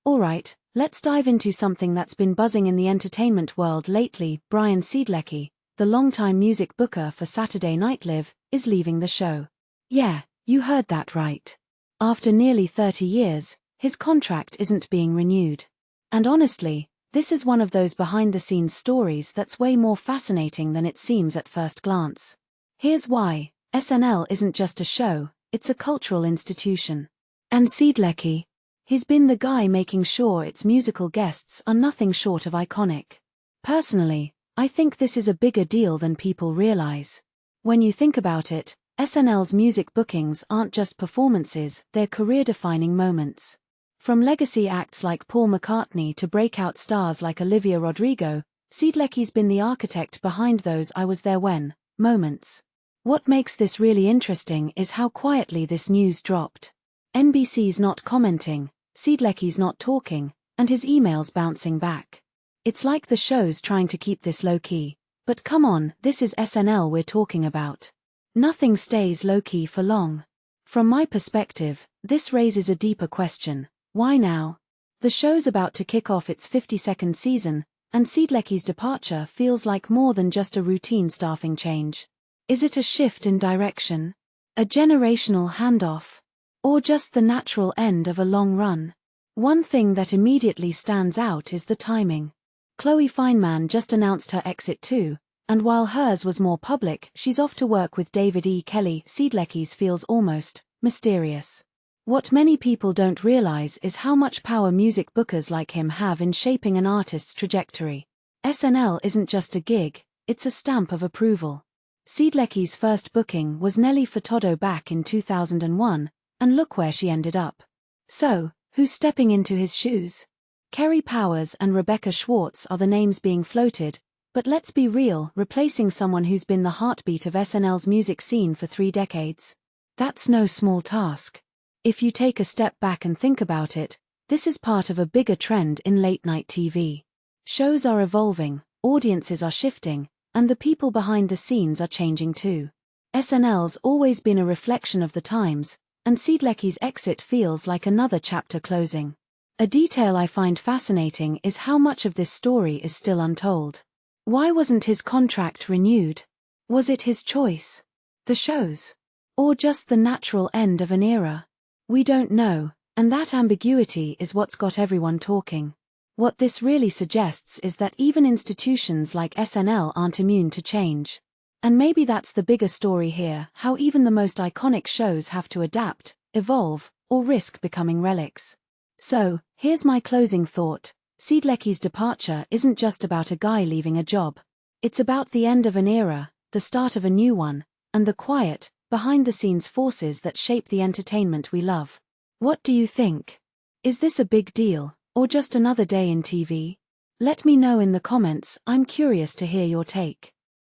Alright, let's dive into something that's been buzzing in the entertainment world lately. Brian Siedlecki, the longtime music booker for Saturday Night Live, is leaving the show. Yeah, you heard that right. After nearly 30 years, his contract isn't being renewed. And honestly, this is one of those behind-the-scenes stories that's way more fascinating than it seems at first glance. Here's why. SNL isn't just a show, it's a cultural institution. And Siedlecki, he's been the guy making sure its musical guests are nothing short of iconic. Personally, I think this is a bigger deal than people realize. When you think about it, SNL's music bookings aren't just performances, they're career-defining moments. From legacy acts like Paul McCartney to breakout stars like Olivia Rodrigo, Siedlecki's been the architect behind those "I was there when" moments. What makes this really interesting is how quietly this news dropped. NBC's not commenting, Siedlecki's not talking, and his emails bouncing back. It's like the show's trying to keep this low-key. But come on, this is SNL we're talking about. Nothing stays low-key for long. From my perspective, this raises a deeper question. Why now? The show's about to kick off its 52nd season, and Siedlecki's departure feels like more than just a routine staffing change. Is it a shift in direction? A generational handoff? Or just the natural end of a long run? One thing that immediately stands out is the timing. Fineman just announced her exit too, and while hers was more public, she's off to work with David E. Kelley. Siedlecki's feels almost mysterious. What many people don't realize is how much power music bookers like him have in shaping an artist's trajectory. SNL isn't just a gig, it's a stamp of approval. Siedlecki's first booking was Nelly Furtado back in 2001, and look where she ended up. So, who's stepping into his shoes? Kerry Powers and Rebecca Schwartz are the names being floated, but let's be real, replacing someone who's been the heartbeat of SNL's music scene for 3 decades? That's no small task. If you take a step back and think about it, this is part of a bigger trend in late-night TV. Shows are evolving, audiences are shifting, and the people behind the scenes are changing too. SNL's always been a reflection of the times, and Siedlecki's exit feels like another chapter closing. A detail I find fascinating is how much of this story is still untold. Why wasn't his contract renewed? Was it his choice? The show's? Or just the natural end of an era? We don't know, and that ambiguity is what's got everyone talking. What this really suggests is that even institutions like SNL aren't immune to change. And maybe that's the bigger story here, how even the most iconic shows have to adapt, evolve, or risk becoming relics. So, here's my closing thought. Siedlecki's departure isn't just about a guy leaving a job. It's about the end of an era, the start of a new one, and the quiet, behind-the-scenes forces that shape the entertainment we love. What do you think? Is this a big deal, or just another day in TV? Let me know in the comments, I'm curious to hear your take.